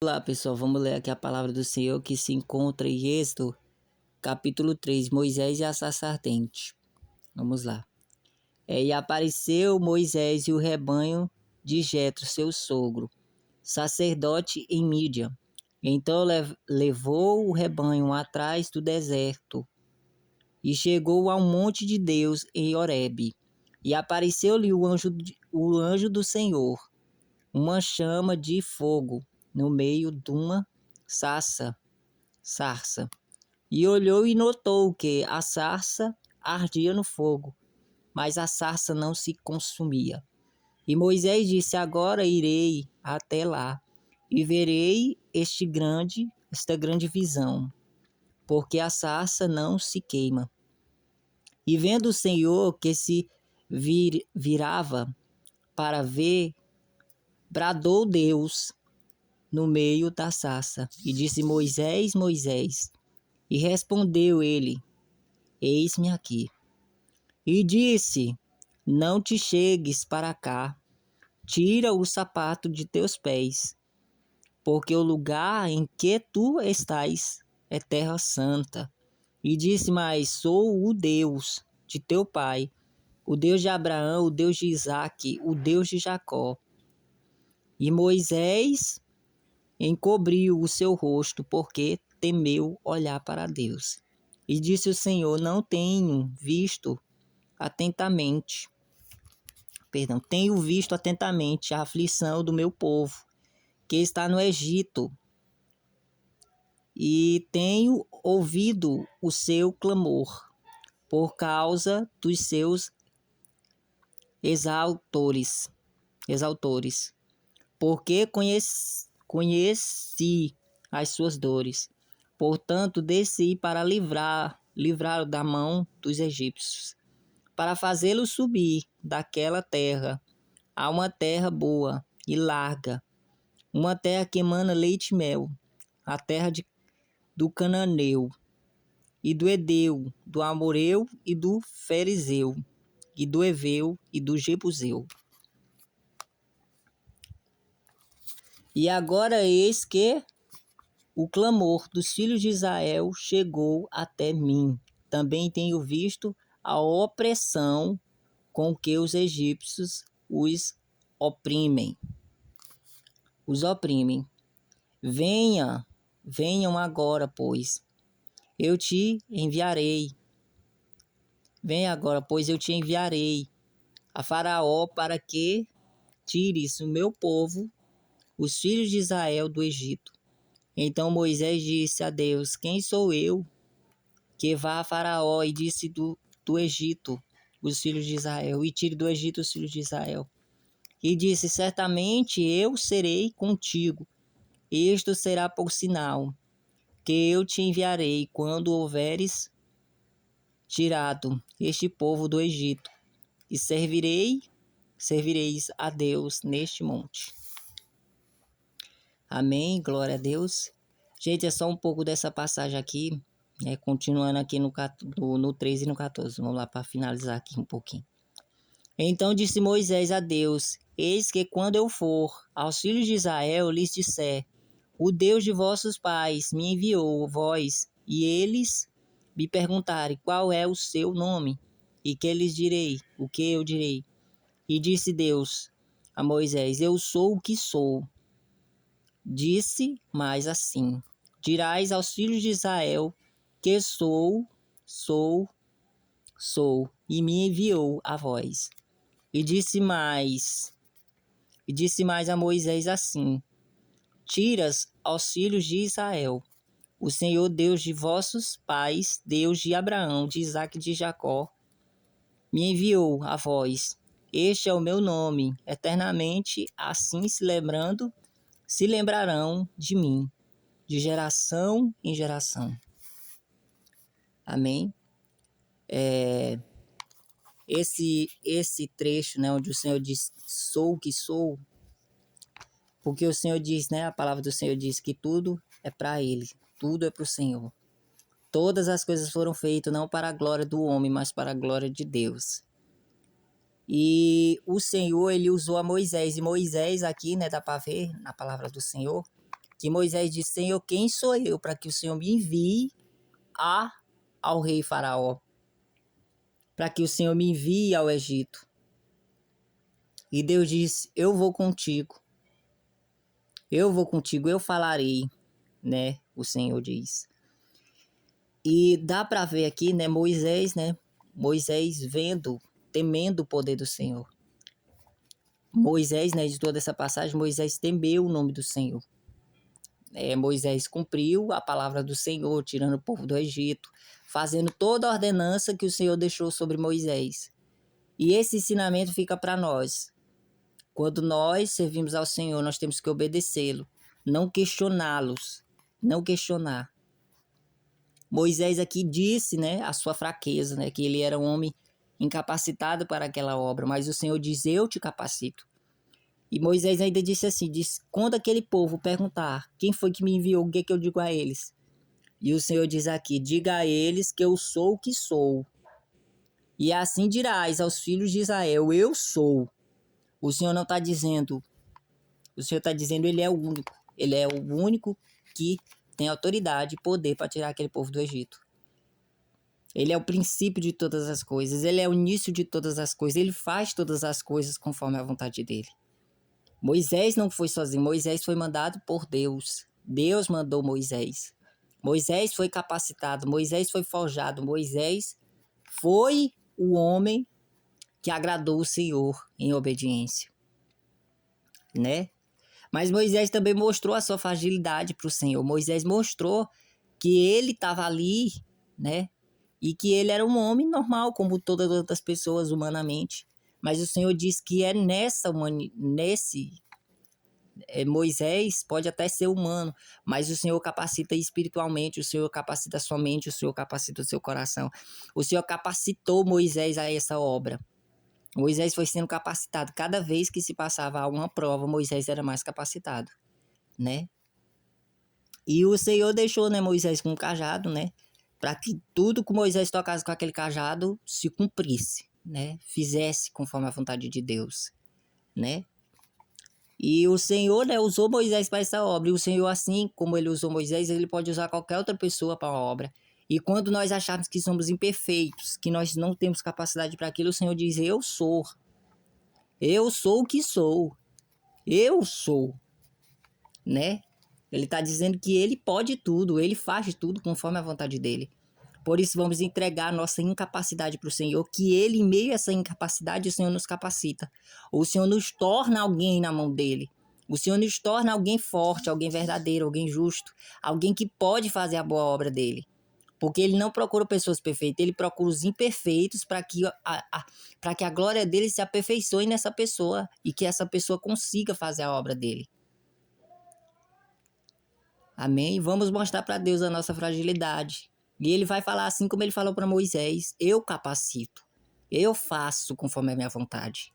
Olá pessoal, vamos ler aqui a palavra do Senhor que se encontra em Êxodo, capítulo 3, Moisés e a sarça ardente. Vamos lá. E apareceu Moisés e o rebanho de Jetro, seu sogro, sacerdote em Mídian. Então levou o rebanho atrás do deserto e chegou ao monte de Deus em Horebe. E apareceu-lhe o anjo do Senhor, uma chama de fogo no meio de uma sarça. E olhou e notou que a sarça ardia no fogo, mas a sarça não se consumia. E Moisés disse: Agora irei até lá e verei esta grande visão, porque a sarça não se queima. E vendo o Senhor que se virava para ver, bradou Deus no meio da sarça e disse: Moisés, Moisés. E respondeu ele: Eis-me aqui. E disse: Não te chegues para cá, tira o sapato de teus pés, porque o lugar em que tu estás é terra santa. E disse mais: Sou o Deus de teu pai, o Deus de Abraão, o Deus de Isaque, o Deus de Jacó. E Moisés encobriu o seu rosto, porque temeu olhar para Deus. E disse o Senhor: tenho visto atentamente a aflição do meu povo, que está no Egito, e tenho ouvido o seu clamor por causa dos seus exaltores, porque conheci as suas dores. Portanto, desci para livrá-lo da mão dos egípcios, para fazê-lo subir daquela terra a uma terra boa e larga, uma terra que emana leite e mel, a terra do Cananeu, e do Edeu, do Amoreu, e do Ferizeu, e do Eveu, e do Jebuseu. E agora eis que o clamor dos filhos de Israel chegou até mim. Também tenho visto a opressão com que os egípcios oprimem. Venham agora, pois eu te enviarei. Venha agora, pois eu te enviarei a Faraó para que tires o meu povo, os filhos de Israel, do Egito. Então Moisés disse a Deus: Quem sou eu que vá a Faraó e disse do Egito os filhos de Israel, e tire do Egito os filhos de Israel? E disse: Certamente eu serei contigo. Isto será por sinal que eu te enviarei quando houveres tirado este povo do Egito, e servireis a Deus neste monte. Amém, glória a Deus. Gente, é só um pouco dessa passagem aqui, né? Continuando aqui no 13 e no 14. Vamos lá para finalizar aqui um pouquinho. Então disse Moisés a Deus: Eis que quando eu for aos filhos de Israel, lhes disser: O Deus de vossos pais me enviou vós, e eles me perguntarem qual é o seu nome, e que lhes direi, o que eu direi. E disse Deus a Moisés: Eu sou o que sou. Disse mais assim: Dirás aos filhos de Israel que sou, e me enviou a vós. E disse mais a Moisés assim: Tiras aos filhos de Israel: O Senhor Deus de vossos pais, Deus de Abraão, de Isaque e de Jacó, me enviou a vós. Este é o meu nome, eternamente assim se lembrarão de mim, de geração em geração. Amém? Esse trecho, né, onde o Senhor diz: Sou o que sou, porque o Senhor diz, né, a palavra do Senhor diz que tudo é para Ele, tudo é para o Senhor. Todas as coisas foram feitas não para a glória do homem, mas para a glória de Deus. E o Senhor, ele usou a Moisés. E Moisés aqui, né, dá para ver na palavra do Senhor, que Moisés disse: Senhor, quem sou eu para que o Senhor me envie ao rei Faraó? Para que o Senhor me envie ao Egito? E Deus disse: eu vou contigo. Eu vou contigo, eu falarei, né? O Senhor diz. E dá para ver aqui, né? Moisés vendo, temendo o poder do Senhor. Moisés, né? De toda essa passagem, Moisés temeu o nome do Senhor. Moisés cumpriu a palavra do Senhor, tirando o povo do Egito, fazendo toda a ordenança que o Senhor deixou sobre Moisés. E esse ensinamento fica para nós. Quando nós servimos ao Senhor, nós temos que obedecê-lo, não questioná-los, não questionar. Moisés aqui disse, né, a sua fraqueza, né, que ele era um homem incapacitado para aquela obra, mas o Senhor diz: eu te capacito. E Moisés ainda disse assim, quando aquele povo perguntar quem foi que me enviou, o que é que eu digo a eles? E o Senhor diz aqui: diga a eles que eu sou o que sou. E assim dirás aos filhos de Israel: eu sou. O Senhor não está dizendo, o Senhor está dizendo ele é o único. Ele é o único que tem autoridade e poder para tirar aquele povo do Egito. Ele é o princípio de todas as coisas, ele é o início de todas as coisas, ele faz todas as coisas conforme a vontade dele. Moisés não foi sozinho, Moisés foi mandado por Deus. Deus mandou Moisés. Moisés foi capacitado, Moisés foi forjado, Moisés foi o homem que agradou o Senhor em obediência, né? Mas Moisés também mostrou a sua fragilidade para o Senhor. Moisés mostrou que ele estava ali, né? E que ele era um homem normal, como todas as outras pessoas humanamente. Mas o Senhor diz que é Moisés pode até ser humano, mas o Senhor capacita espiritualmente, o Senhor capacita a sua mente, o Senhor capacita o seu coração. O Senhor capacitou Moisés a essa obra. Moisés foi sendo capacitado. Cada vez que se passava uma prova, Moisés era mais capacitado, né? E o Senhor deixou, né, Moisés com um cajado, né? Para que tudo que Moisés tocasse com aquele cajado se cumprisse, né? Fizesse conforme a vontade de Deus, né? E o Senhor, né, usou Moisés para essa obra. E o Senhor, assim como ele usou Moisés, ele pode usar qualquer outra pessoa para a obra. E quando nós acharmos que somos imperfeitos, que nós não temos capacidade para aquilo, o Senhor diz: eu sou. Eu sou o que sou. Eu sou. Né? Ele está dizendo que ele pode tudo, ele faz tudo conforme a vontade dele. Por isso vamos entregar nossa incapacidade para o Senhor, que ele, em meio a essa incapacidade, o Senhor nos capacita. O Senhor nos torna alguém na mão dele. O Senhor nos torna alguém forte, alguém verdadeiro, alguém justo, alguém que pode fazer a boa obra dele. Porque ele não procura pessoas perfeitas, ele procura os imperfeitos para que a glória dele se aperfeiçoe nessa pessoa e que essa pessoa consiga fazer a obra dele. Amém? Vamos mostrar para Deus a nossa fragilidade. E ele vai falar assim como ele falou para Moisés: eu capacito, eu faço conforme a minha vontade.